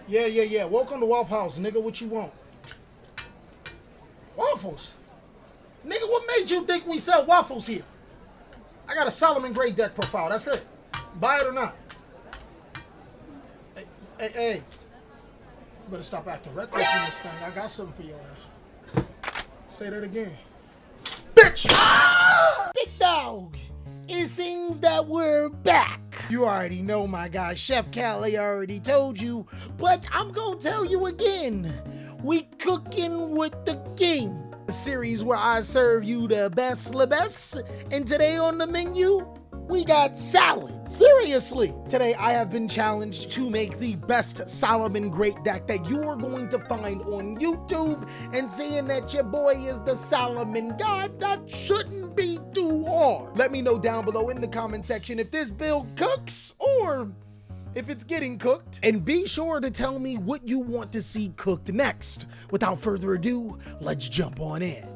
Yeah. Welcome to Waffle House, nigga. What you want? Waffles? Nigga, what made you think we sell waffles here? I got a Salamngreat deck profile. That's it. Buy it or not. Hey. You better stop acting reckless in this thing. I got something for your ass. Say that again. Bitch! Big dog! It seems that we're back. You already know, my guy. Chef Cali already told you, but I'm gonna tell you again. We cooking with the king. A series where I serve you the best. And today on the menu, we got salad. Seriously, today I have been challenged to make the best Salamngreat deck that you are going to find on YouTube, and saying that your boy is the Salomon God, that shouldn't be too hard. Let me know down below in the comment section if this build cooks or if it's getting cooked, and be sure to tell me what you want to see cooked next. Without further ado, let's jump on in.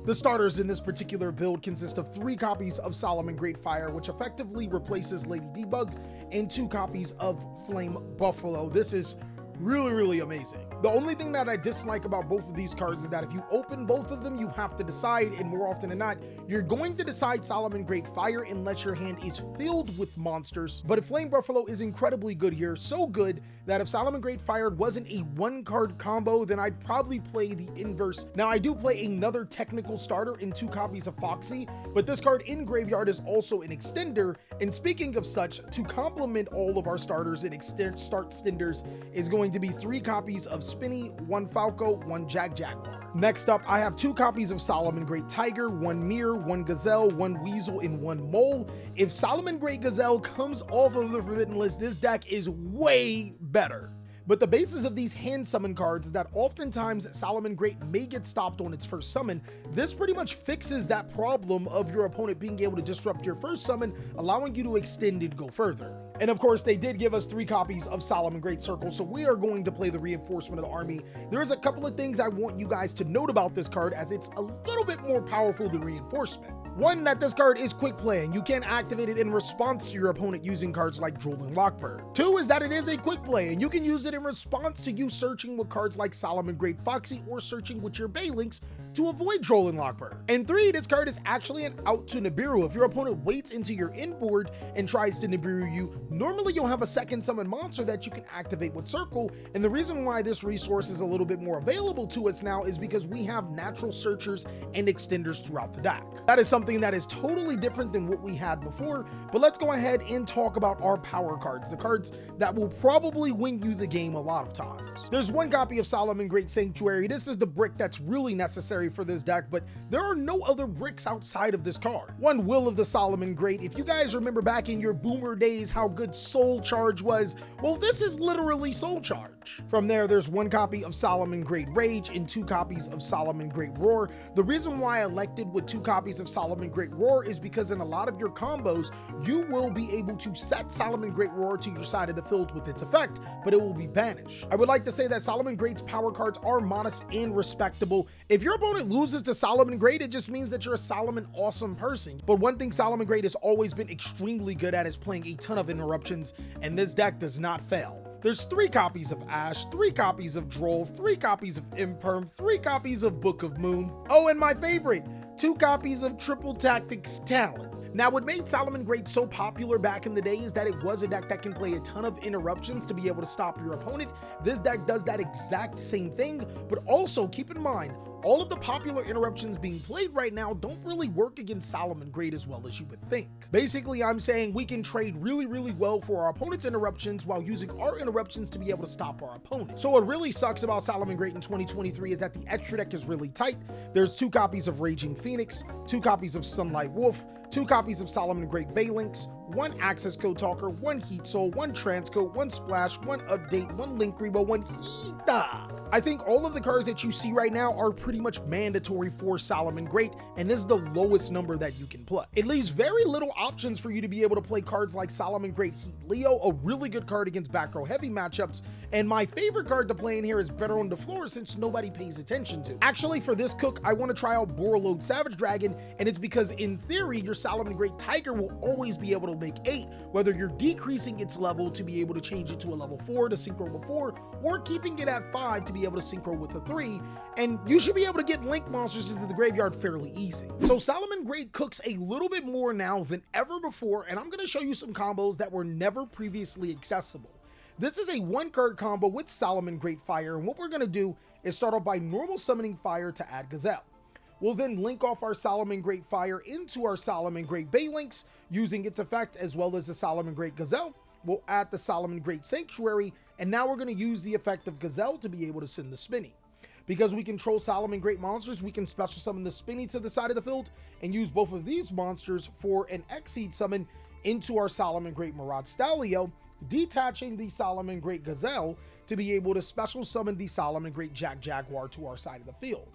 The starters in this particular build consist of 3 copies of Salamngreat Fire, which effectively replaces Lady Debug, and 2 copies of Flame Buffalo. This is really amazing. The only thing that I dislike about both of these cards is that if you open both of them, you have to decide, and more often than not, you're going to decide Salamngreat Fire unless your hand is filled with monsters. But if Flame Buffalo is incredibly good here, so good that if Salamngreat Fire wasn't a 1-card combo, then I'd probably play the inverse. Now, I do play another technical starter in 2 copies of Foxy, but this card in graveyard is also an extender. And speaking of such, to complement all of our starters and start stenders is going to be 3 copies of Spinny, 1 Falco, 1 Jaguar. Next up, I have 2 copies of Salamngreat Tiger, 1 Mirror, 1 Gazelle, 1 Weasel, and 1 Mole. If Salamngreat Gazelle comes off of the Forbidden List, this deck is way better. But the basis of these hand summon cards is that oftentimes Salamngreat may get stopped on its first summon. This pretty much fixes that problem of your opponent being able to disrupt your first summon, allowing you to extend and go further. And of course, they did give us 3 copies of Salamngreat Circle, so we are going to play the reinforcement of the army. There's a couple of things I want you guys to note about this card, as it's a little bit more powerful than reinforcement. 1, that this card is quick play, and you can activate it in response to your opponent using cards like Drooling Lockbird. 2 is that it is a quick play, and you can use it in response to you searching with cards like Salamngreat Foxy or searching with your Baylinks to avoid Drooling Lockbird. And 3, this card is actually an out to Nibiru. If your opponent waits into your inboard and tries to Nibiru you, normally you'll have a second summon monster that you can activate with Circle. And the reason why this resource is a little bit more available to us now is because we have natural searchers and extenders throughout the deck. That is something that is totally different than what we had before. But let's go ahead and talk about our power cards, the cards that will probably win you the game a lot of times. There's 1 copy of Salamngreat Sanctuary. This is the brick that's really necessary for this deck, but there are no other bricks outside of this card. 1 Will of the Salamngreat. If you guys remember back in your boomer days how good Soul Charge was, well, this is literally Soul Charge. From there, there's 1 copy of Salamngreat Rage and 2 copies of Salamngreat Roar. The reason why I elected with 2 copies of Salamngreat Roar is because in a lot of your combos, you will be able to set Salamngreat Roar to your side of the field with its effect, but it will be banished. I would like to say that Salamngreat's power cards are modest and respectable. If your opponent loses to Salamngreat, it just means that you're a Salomon awesome person. But one thing Salamngreat has always been extremely good at is playing a ton of interruptions, and this deck does not fail. There's 3 copies of Ash, 3 copies of Droll, 3 copies of Imperm, 3 copies of Book of Moon. Oh, and my favorite, 2 copies of Triple Tactics Talent. Now, what made Salamngreat so popular back in the day is that it was a deck that can play a ton of interruptions to be able to stop your opponent. This deck does that exact same thing, but also keep in mind, all of the popular interruptions being played right now don't really work against Salamngreat as well as you would think. Basically, I'm saying we can trade really well for our opponent's interruptions while using our interruptions to be able to stop our opponent. So what really sucks about Salamngreat in 2023 is that the extra deck is really tight. There's 2 copies of Raging Phoenix, 2 copies of Sunlight Wolf, 2 copies of Salamngreat Baylinks, 1 Access Code Talker, 1 Heat Soul, 1 Transcode, 1 Splash, 1 Update, 1 Link Rebo, 1 Hita. I think all of the cards that you see right now are pretty much mandatory for Salamngreat, and this is the lowest number that you can play. It leaves very little options for you to be able to play cards like Salamngreat Heat Leo, a really good card against back row heavy matchups, and my favorite card to play in here is Better on the Floor since nobody pays attention to. Actually, for this cook, I want to try out Borreload Savage Dragon, and it's because in theory, your Salamngreat Tiger will always be able to make 8, whether you're decreasing its level to be able to change it to a level 4 to synchro with 4, or keeping it at 5 to be able to synchro with a 3, and you should be able to get link monsters into the graveyard fairly easy. So Salamngreat cooks a little bit more now than ever before, and I'm going to show you some combos that were never previously accessible. This is a 1-card combo with Salamngreat Fire, and what we're going to do is start off by normal summoning Fire to add Gazelle. We'll then link off our Salamngreat Fire into our Salamngreat Baylinks using its effect as well as the Salamngreat Gazelle. We'll add the Salamngreat Sanctuary, and now we're going to use the effect of Gazelle to be able to send the Spinny. Because we control Salamngreat monsters, we can special summon the Spinny to the side of the field and use both of these monsters for an Xseed summon into our Salamngreat Mirage Stallion, detaching the Salamngreat Gazelle to be able to special summon the Salamngreat Jaguar to our side of the field.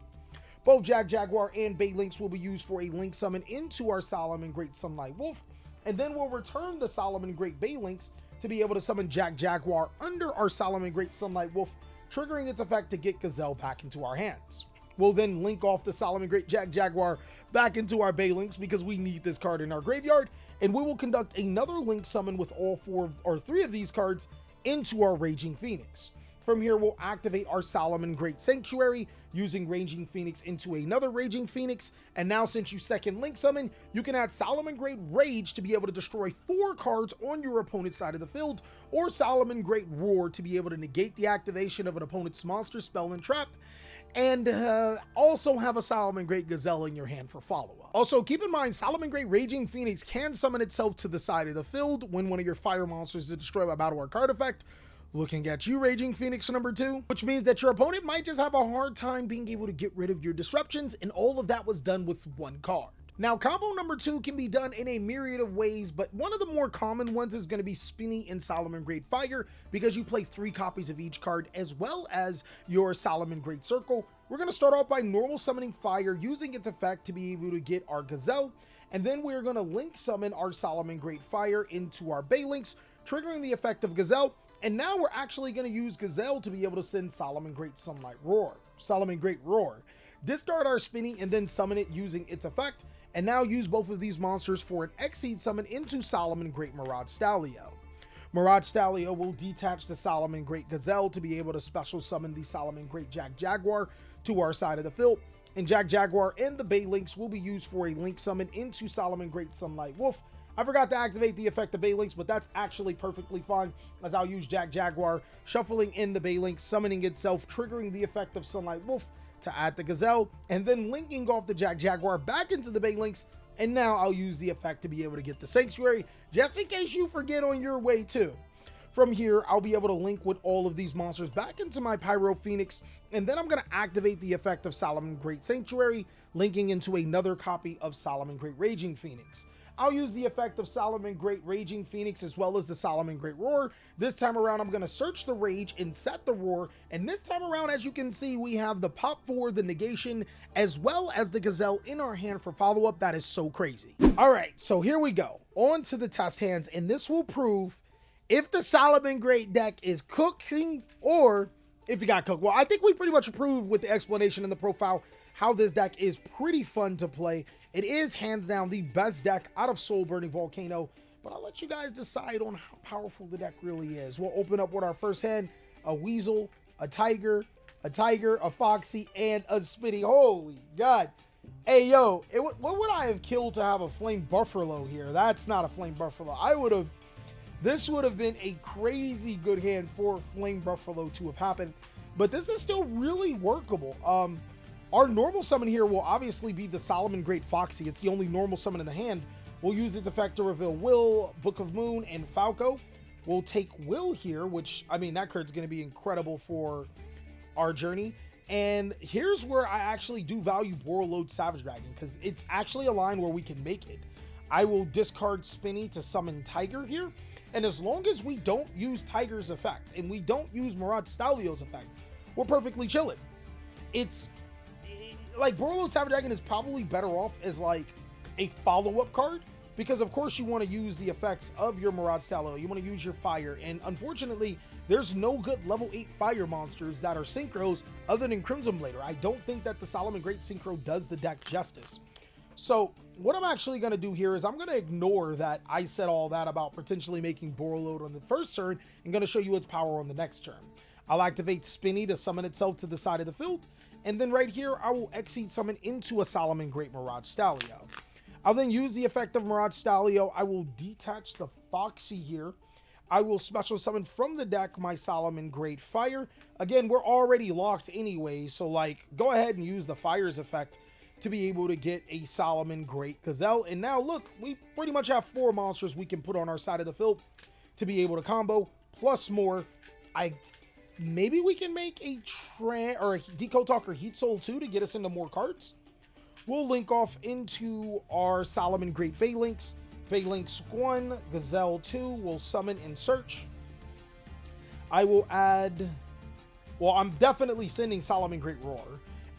Both Jaguar and Baylinks will be used for a link summon into our Salamngreat Sunlight Wolf, and then we'll return the Salamngreat Baylinks to be able to summon Jaguar under our Salamngreat Sunlight Wolf, triggering its effect to get Gazelle back into our hands. We'll then link off the Salamngreat Jaguar back into our Baylinks because we need this card in our graveyard, and we will conduct another link summon with all 4 or 3 of these cards into our Raging Phoenix. From here, we'll activate our Salamngreat Sanctuary using Raging Phoenix into another Raging Phoenix, and now since you second link summon, you can add Salamngreat Rage to be able to destroy 4 cards on your opponent's side of the field, or Salamngreat Roar to be able to negate the activation of an opponent's monster, spell, and trap, and also have a Salamngreat Gazelle in your hand for follow-up. Also, keep in mind, Salamngreat Raging Phoenix can summon itself to the side of the field when one of your fire monsters is destroyed by battle or card effect. Looking at you, Raging Phoenix number 2, which means that your opponent might just have a hard time being able to get rid of your disruptions, and all of that was done with 1 card. Now, combo number 2 can be done in a myriad of ways, but one of the more common ones is going to be Spinny and Salamngreat Fire, because you play 3 copies of each card as well as your Salamngreat Circle. We're going to start off by normal summoning Fire using its effect to be able to get our Gazelle, and then we're going to link summon our Salamngreat Fire into our Baylinks, triggering the effect of Gazelle. And now we're actually going to use Gazelle to be able to send Salamngreat Roar. Discard our Spinny and then summon it using its effect, and now use both of these monsters for an Xseed summon into Salamngreat Mirage Stallion. Mirage Stallion will detach the Salamngreat Gazelle to be able to special summon the Salamngreat Jaguar to our side of the field, and Jaguar and the Baylinks will be used for a link summon into Salamngreat Sunlight Wolf. I forgot to activate the effect of Baylinks, but that's actually perfectly fine, as I'll use Jaguar, shuffling in the Baylinks, summoning itself, triggering the effect of Sunlight Wolf to add the Gazelle, and then linking off the Jaguar back into the Baylinks, and now I'll use the effect to be able to get the Sanctuary, just in case you forget on your way too. From here, I'll be able to link with all of these monsters back into my Pyro Phoenix, and then I'm going to activate the effect of Salamngreat Sanctuary, linking into another copy of Salamngreat Raging Phoenix. I'll use the effect of Salamngreat Raging Phoenix as well as the Salamngreat Roar. This time around, I'm going to search the Rage and set the Roar. And this time around, as you can see, we have the Pop 4, the Negation, as well as the Gazelle in our hand for follow-up. That is so crazy. All right, so here we go. On to the test hands, and this will prove if the Salamngreat deck is cooking or if it got cooked. Well, I think we pretty much proved with the explanation in the profile how this deck is pretty fun to play. It is hands down the best deck out of Soul Burning Volcano, but I'll let you guys decide on how powerful the deck really is. We'll open up with our first hand, a Weasel, a Tiger, a Foxy, and a Spinny. Holy God. Hey, yo, what would I have killed to have a Flame Buffalo here? That's not a Flame Buffalo. This would have been a crazy good hand for Flame Buffalo to have happened, but this is still really workable. Our normal summon here will obviously be the Salamngreat Foxy. It's the only normal summon in the hand. We'll use its effect to reveal Will, Book of Moon, and Falco. We'll take Will here, which, I mean, that card's going to be incredible for our journey. And here's where I actually do value Borreload Savage Dragon, because it's actually a line where we can make it. I will discard Spinny to summon Tiger here. And as long as we don't use Tiger's effect, and we don't use Mirage Stallion's effect, we're perfectly chilling. It's like Borreload Savage Dragon is probably better off as like a follow-up card, because of course you want to use the effects of your Mirage Stallion, you want to use your fire, and unfortunately there's no good level 8 fire monsters that are synchros other than Crimson Blader. I don't think that the Salamngreat synchro does the deck justice. So what I'm actually going to do here is I'm going to ignore that I said all that about potentially making Borreload on the first turn and going to show you its power on the next turn. I'll activate Spinny to summon itself to the side of the field, and then right here I will Exceed Summon into a Salamngreat Mirage Stallion. I'll then use the effect of Mirage Stallion. I will detach the Foxy here. I will special summon from the deck my Salamngreat Fire. Again, we're already locked anyway, so like go ahead and use the Fire's effect to be able to get a Salamngreat Gazelle. And now look, we pretty much have 4 monsters we can put on our side of the field to be able to combo, plus more. Maybe we can make a Decode Talker Heat Soul 2 to get us into more cards. We'll link off into our Salamngreat Baylinks. Baylinks 1, Gazelle 2, we'll summon and search. I will add, well, I'm definitely sending Salamngreat Roar,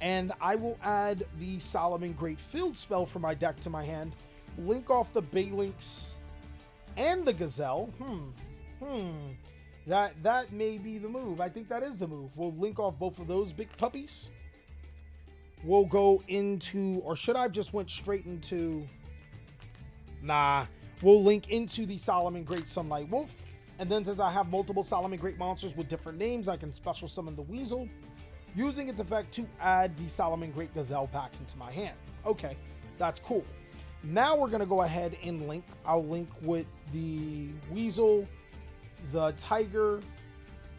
and I will add the Salamngreat Field Spell for my deck to my hand, link off the Baylinks and the Gazelle. That may be the move. I think that is the move. We'll link off both of those big puppies. We'll go into, or should I have just went straight into, nah, we'll link into the Salamngreat Sunlight Wolf, and then since I have multiple Salamngreat monsters with different names, I can special summon the Weasel, using its effect to add the Salamngreat Gazelle back into my hand. Okay, that's cool. Now we're gonna go ahead and link. I'll link with the Weasel, the Tiger,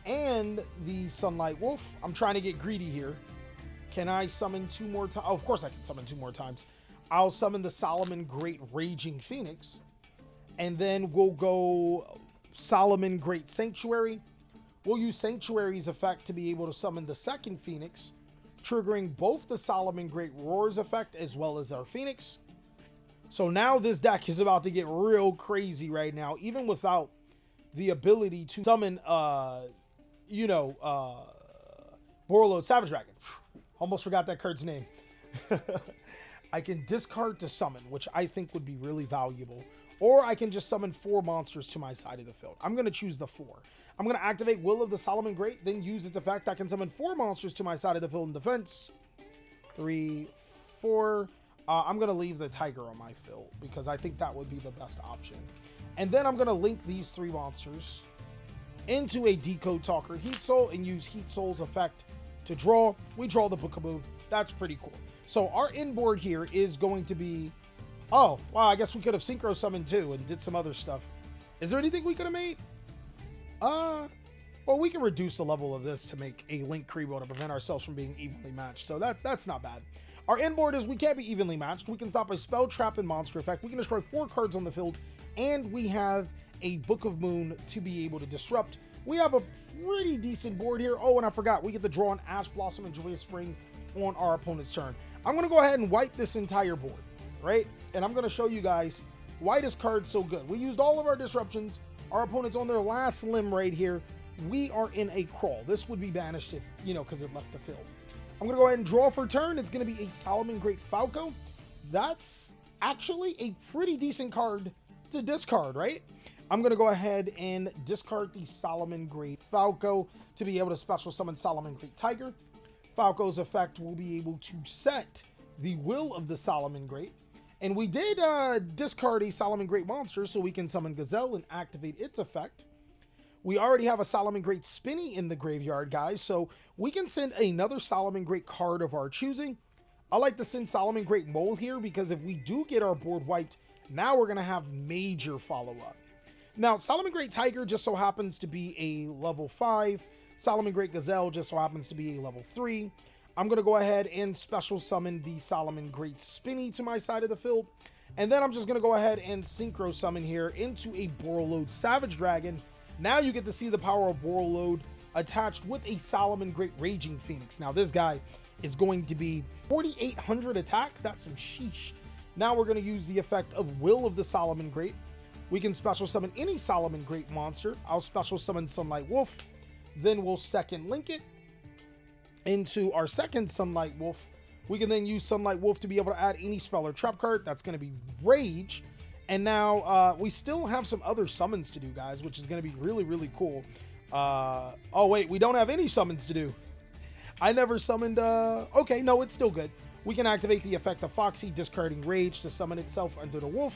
and the Sunlight Wolf. I'm trying to get greedy here. Can I summon 2 more times? Oh, of course I can summon 2 more times. I'll summon the Salamngreat Raging Phoenix, and then we'll go Salamngreat Sanctuary. We'll use Sanctuary's effect to be able to summon the second Phoenix, triggering both the Salamngreat Roar's effect as well as our Phoenix. So now this deck is about to get real crazy right now, even without the ability to summon, Borreload Savage Dragon. Almost forgot that card's name. I can discard to summon, which I think would be really valuable. Or I can just summon 4 monsters to my side of the field. I'm going to choose the 4. I'm going to activate Will of the Salamngreat, then use its effect. I can summon 4 monsters to my side of the field in defense. 3, 4. I'm going to leave the Tiger on my field because I think that would be the best option. And then I'm going to link these 3 monsters into a Decode Talker Heat Soul and use Heat Soul's effect to draw. We draw the Bookaboo. That's pretty cool. So our inboard here is going to be, oh, wow, I guess we could have Synchro Summoned too and did some other stuff. Is there anything we could have made? Well, we can reduce the level of this to make a Link Kribo to prevent ourselves from being evenly matched. So that's not bad. Our inboard is we can't be evenly matched. We can stop a spell, trap, and monster effect. We can destroy 4 cards on the field, and we have a Book of Moon to be able to disrupt. We have a pretty decent board here. Oh, and I forgot, we get to draw an Ash Blossom and Joyous Spring on our opponent's turn. I'm going to go ahead and wipe this entire board, right? And I'm going to show you guys why this card's so good. We used all of our disruptions. Our opponent's on their last limb right here. We are in a crawl. This would be banished if, because it left the field. I'm going to go ahead and draw for turn. It's going to be a Salamngreat Falco. That's actually a pretty decent card to discard, right? I'm going to go ahead and discard the Salamngreat Falco to be able to special summon Salamngreat Tiger. Falco's effect will be able to set the Will of the Salamngreat. And we did discard a Salamngreat monster so we can summon Gazelle and activate its effect. We already have a Salamngreat Spinny in the graveyard, guys, so we can send another Salamngreat card of our choosing. I like to send Salamngreat Mole here because if we do get our board wiped, now we're going to have major follow-up. Now, Salamngreat Tiger just so happens to be a level 5. Salamngreat Gazelle just so happens to be a level 3. I'm going to go ahead and special summon the Salamngreat Spinny to my side of the field. And then I'm just going to go ahead and Synchro Summon here into a Borreload Savage Dragon. Now you get to see the power of Borreload attached with a Salamngreat Raging Phoenix. Now this guy is going to be 4,800 attack. That's some sheesh. Now we're going to use the effect of Will of the Salamngreat. We can special summon any Salamngreat monster. I'll special summon Sunlight Wolf. Then we'll second link it. into our second Sunlight Wolf. We can then use Sunlight Wolf to be able to add any spell or trap card. That's going to be Rage. And now we still have some other summons to do, guys, which is going to be really, really cool. Oh, wait, we don't have any summons to do. I never summoned... okay, no, it's still good. We can activate the effect of Foxy, discarding Rage to summon itself under the Wolf.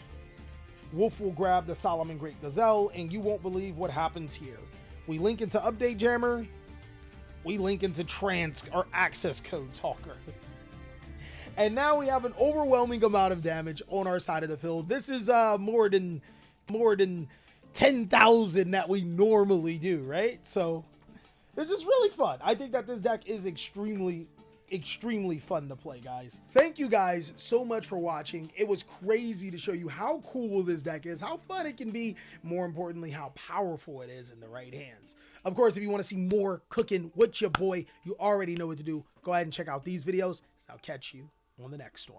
Wolf will grab the Salamngreat Gazelle, and you won't believe what happens here. We link into Update Jammer. We link into or Access Code Talker. And now we have an overwhelming amount of damage on our side of the field. This is more than 10,000 that we normally do, right? So this is really fun. I think that this deck is extremely fun to play, guys. Thank you guys so much for watching. It was crazy to show you how cool this deck is, how fun it can be, more importantly, how powerful it is in the right hands. Of course, if you want to see more cooking with your boy, you already know what to do. Go ahead and check out these videos. I'll catch you on the next one.